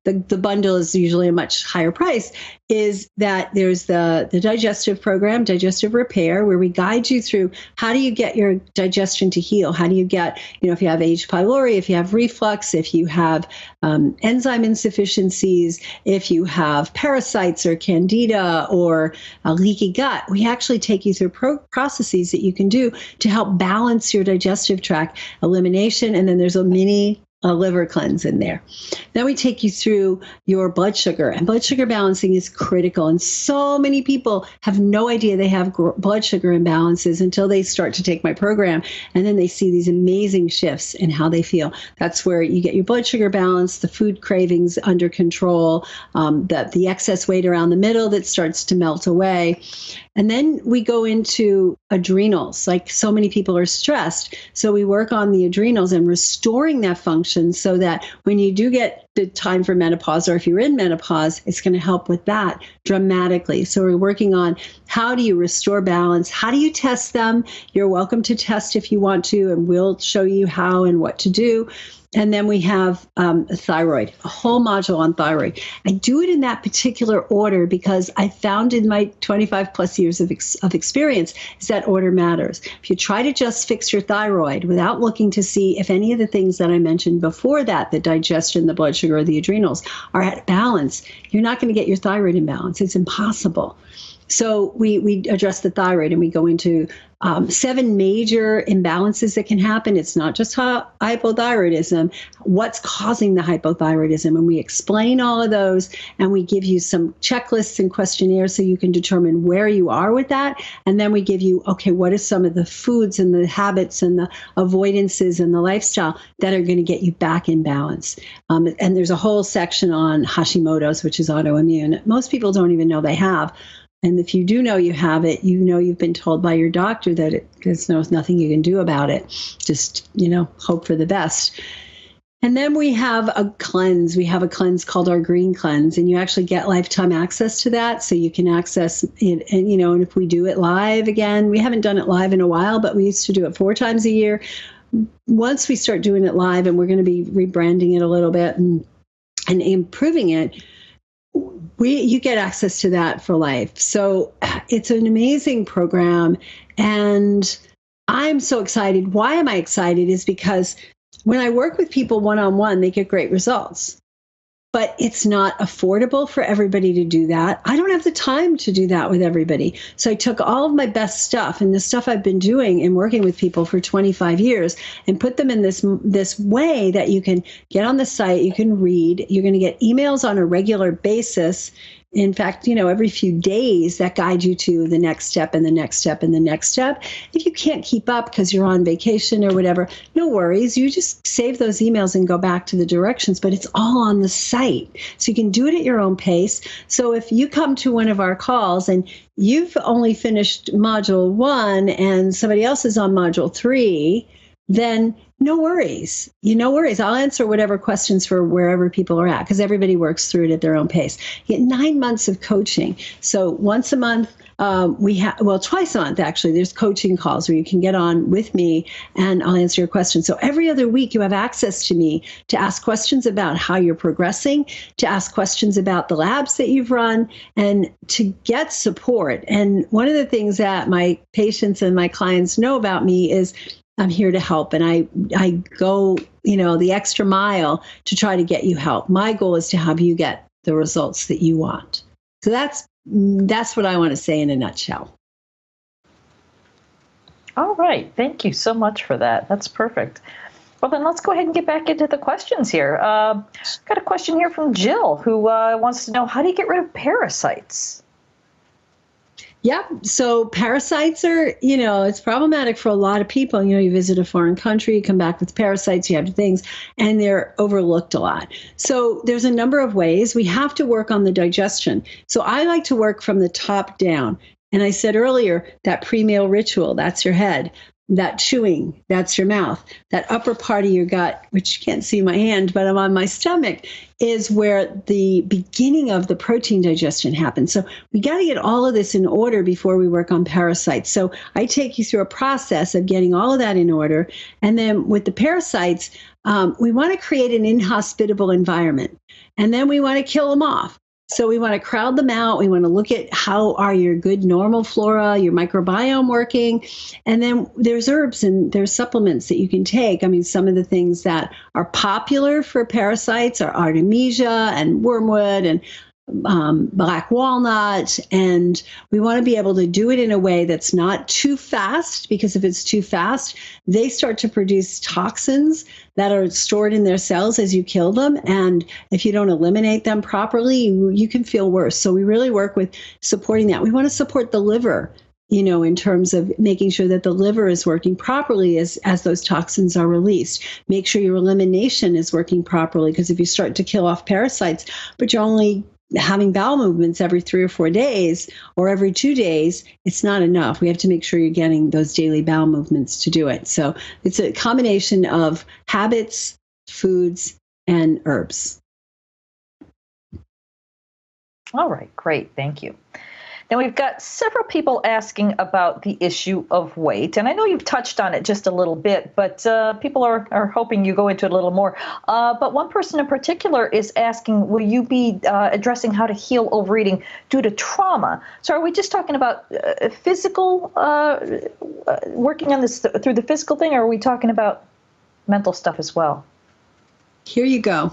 the bundle is usually a much higher price, is that there's the digestive program, digestive repair, where we guide you through how do you get your digestion to heal? How do you get, if you have H. pylori, if you have reflux, if you have enzyme insufficiencies, if you have parasites or candida or a leaky gut, we actually take you through processes that you can do to help balance your digestive tract, elimination, and then there's a mini liver cleanse in there. Then we take you through your blood sugar, and blood sugar balancing is critical. And so many people have no idea they have blood sugar imbalances until they start to take my program. And then they see these amazing shifts in how they feel. That's where you get your blood sugar balance, the food cravings under control, the excess weight around the middle that starts to melt away. And then we go into adrenals. Like so many people are stressed. So we work on the adrenals and restoring that function so that when you do get the time for menopause, or if you're in menopause, it's going to help with that dramatically. So we're working on how do you restore balance? How do you test them? You're welcome to test if you want to, and we'll show you how and what to do. And then we have thyroid, a whole module on thyroid. I do it in that particular order because I found in my 25 plus years of experience is that order matters. If you try to just fix your thyroid without looking to see if any of the things that I mentioned before that, the digestion, the blood sugar, or the adrenals, are at balance, you're not going to get your thyroid in balance. It's impossible. So we address the thyroid, and we go into 7 major imbalances that can happen. It's not just hypothyroidism, what's causing the hypothyroidism. And we explain all of those, and we give you some checklists and questionnaires so you can determine where you are with that. And then we give you, okay, what are some of the foods and the habits and the avoidances and the lifestyle that are going to get you back in balance. And there's a whole section on Hashimoto's, which is autoimmune. Most people don't even know they have. And if you do know you have it, you've been told by your doctor that there's nothing you can do about it. Just, hope for the best. And then we have a cleanse. We have a cleanse called our green cleanse, and you actually get lifetime access to that. So you can access it. And, and if we do it live again, we haven't done it live in a while, but we used to do it 4 times a year. Once we start doing it live, and we're going to be rebranding it a little bit and improving it, you get access to that for life. So it's an amazing program, and I'm so excited. Why am I excited is because when I work with people one-on-one, they get great results. But it's not affordable for everybody to do that. I don't have the time to do that with everybody. So I took all of my best stuff and the stuff I've been doing and working with people for 25 years and put them in this way that you can get on the site, you can read, you're going to get emails on a regular basis. In fact, every few days that guide you to the next step and the next step and the next step. If you can't keep up because you're on vacation or whatever, no worries. You just save those emails and go back to the directions, but it's all on the site. So you can do it at your own pace. So if you come to one of our calls and you've only finished module 1 and somebody else is on module 3, then no worries. No worries. I'll answer whatever questions for wherever people are at, because everybody works through it at their own pace. You get 9 months of coaching. So once a month, twice a month, actually, there's coaching calls where you can get on with me and I'll answer your questions. So every other week you have access to me to ask questions about how you're progressing, to ask questions about the labs that you've run, and to get support. And one of the things that my patients and my clients know about me is I'm here to help, and I go, the extra mile to try to get you help. My goal is to have you get the results that you want. So that's what I want to say in a nutshell. All right. Thank you so much for that. That's perfect. Well, then let's go ahead and get back into the questions here. Got a question here from Jill, who wants to know, how do you get rid of parasites? Yep. So parasites are, it's problematic for a lot of people. You visit a foreign country, you come back with parasites, you have things, and they're overlooked a lot. So there's a number of ways. We have to work on the digestion. So I like to work from the top down. And I said earlier, that pre-meal ritual, that's your head. that chewing, that's your mouth. That upper part of your gut, which you can't see my hand, but I'm on my stomach, is where the beginning of the protein digestion happens. So we got to get all of this in order before we work on parasites. So I take you through a process of getting all of that in order. And then with the parasites, we want to create an inhospitable environment. And then we want to kill them off. So we want to crowd them out. We want to look at how are your good normal flora, your microbiome working. And then there's herbs and there's supplements that you can take. I mean, some of the things that are popular for parasites are artemisia and wormwood and black walnut. And we want to be able to do it in a way that's not too fast, because if it's too fast, they start to produce toxins that are stored in their cells as you kill them. And if you don't eliminate them properly, you can feel worse. So we really work with supporting that. We want to support the liver, in terms of making sure that the liver is working properly as those toxins are released. Make sure your elimination is working properly, because if you start to kill off parasites, but you're only having bowel movements every 3 or 4 days or every 2 days, it's not enough. We have to make sure you're getting those daily bowel movements to do it. So it's a combination of habits, foods, and herbs. All right, great. Thank you. Now, we've got several people asking about the issue of weight. And I know you've touched on it just a little bit, but people are hoping you go into it a little more. But one person in particular is asking, will you be addressing how to heal overeating due to trauma? So are we just talking about physical, working on this through the physical thing, or are we talking about mental stuff as well? Here you go.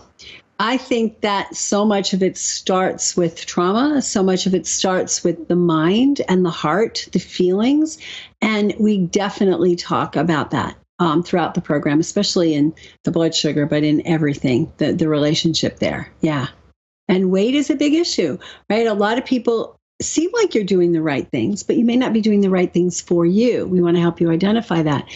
I think that so much of it starts with trauma. So much of it starts with the mind and the heart, the feelings. And we definitely talk about that throughout the program, especially in the blood sugar, but in everything, the relationship there. Yeah. And weight is a big issue, right? A lot of people seem like you're doing the right things, but you may not be doing the right things for you. We want to help you identify that.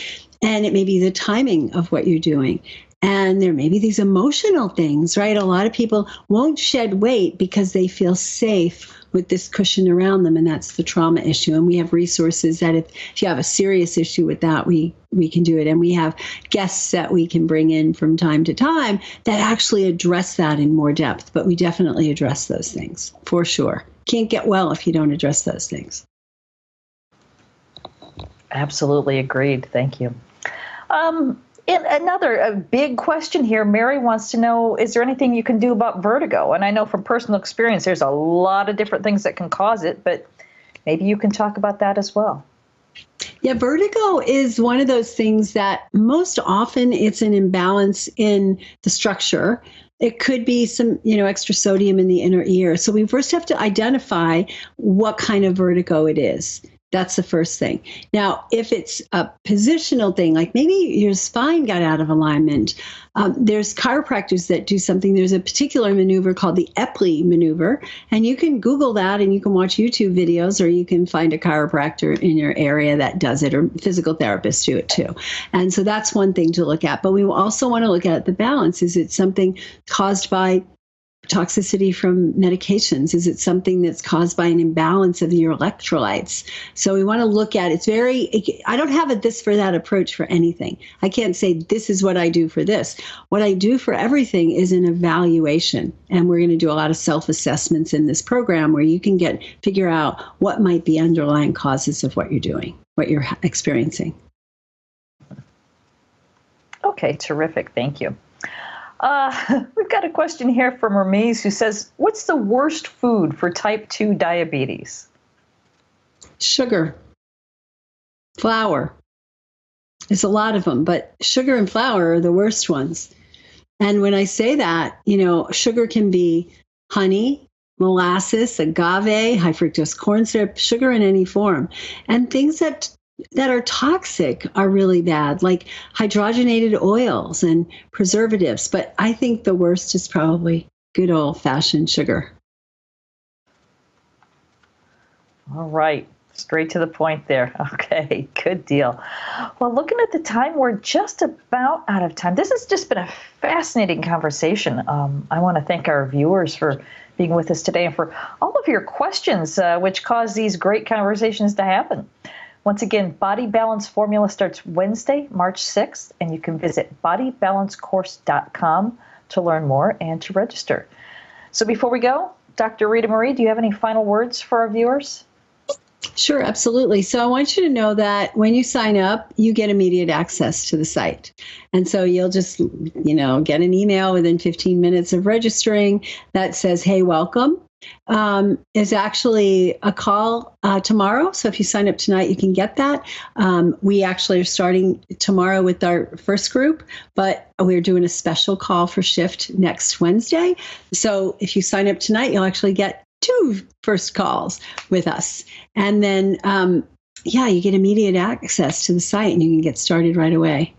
And it may be the timing of what you're doing. And there may be these emotional things, right? A lot of people won't shed weight because they feel safe with this cushion around them, and that's the trauma issue. And we have resources that if you have a serious issue with that, we can do it. And we have guests that we can bring in from time to time that actually address that in more depth. But we definitely address those things, for sure. Can't get well if you don't address those things. Absolutely agreed. Thank you. And another big question here, Mary wants to know, is there anything you can do about vertigo? And I know from personal experience, there's a lot of different things that can cause it, but maybe you can talk about that as well. Yeah, vertigo is one of those things that most often it's an imbalance in the structure. It could be some, extra sodium in the inner ear. So we first have to identify what kind of vertigo it is. That's the first thing. Now, if it's a positional thing, like maybe your spine got out of alignment, there's chiropractors that do something. There's a particular maneuver called the Epley maneuver, and you can Google that and you can watch YouTube videos, or you can find a chiropractor in your area that does it, or physical therapists do it too. And so that's one thing to look at. But we also want to look at the balance. Is it something caused by toxicity from medications? Is it something that's caused by an imbalance of your electrolytes? So we want to look at I don't have a this for that approach for anything. I can't say this is what I do for this. What I do for everything is an evaluation. And we're going to do a lot of self-assessments in this program where you can figure out what might be underlying causes of what you're doing, what you're experiencing. Okay, terrific. Thank you. We've got a question here from Hermes who says, what's the worst food for type 2 diabetes? Sugar. Flour. There's a lot of them, but sugar and flour are the worst ones. And when I say that, sugar can be honey, molasses, agave, high fructose corn syrup, sugar in any form. And things that are toxic are really bad, like hydrogenated oils and preservatives. But I think the worst is probably good old-fashioned sugar. All right. Straight to the point there. Okay, good deal. Well, looking at the time, we're just about out of time. This has just been a fascinating conversation. I want to thank our viewers for being with us today and for all of your questions, which cause these great conversations to happen. Once again, Body Balance Formula starts Wednesday, March 6th, and you can visit bodybalancecourse.com to learn more and to register. So before we go, Dr. Ritamarie, do you have any final words for our viewers? Sure, absolutely. So I want you to know that when you sign up, you get immediate access to the site. And so you'll just, get an email within 15 minutes of registering that says, hey, welcome. Is actually a call tomorrow. So if you sign up tonight, you can get that. We actually are starting tomorrow with our first group, but we're doing a special call for shift next Wednesday. So if you sign up tonight, you'll actually get 2 first calls with us. And then, you get immediate access to the site and you can get started right away.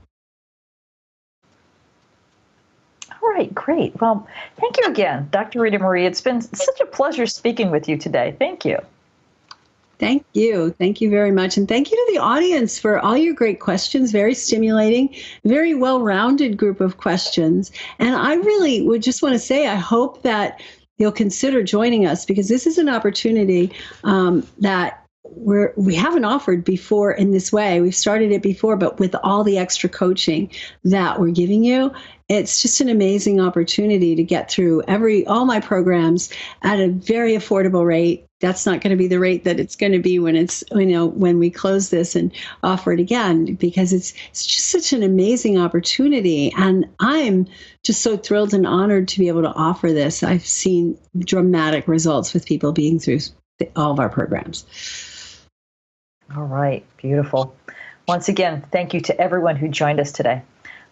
All right, great. Well, thank you again, Dr. Ritamarie. It's been such a pleasure speaking with you today. Thank you. Thank you. Thank you very much. And thank you to the audience for all your great questions. Very stimulating, very well-rounded group of questions. And I really would just want to say, I hope that you'll consider joining us, because this is an opportunity that we haven't offered before in this way. We've started it before, but with all the extra coaching that we're giving you, it's just an amazing opportunity to get through all my programs at a very affordable rate. That's not going to be the rate that it's going to be when when we close this and offer it again, because it's just such an amazing opportunity. And I'm just so thrilled and honored to be able to offer this. I've seen dramatic results with people being through all of our programs. All right, beautiful. Once again, thank you to everyone who joined us today.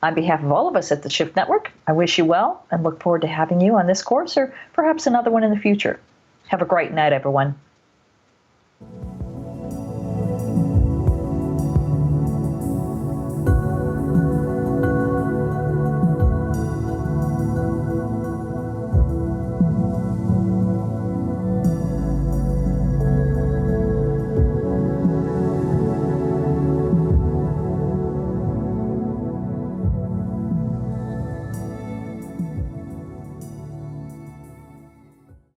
On behalf of all of us at the Shift Network, I wish you well and look forward to having you on this course or perhaps another one in the future. Have a great night, everyone.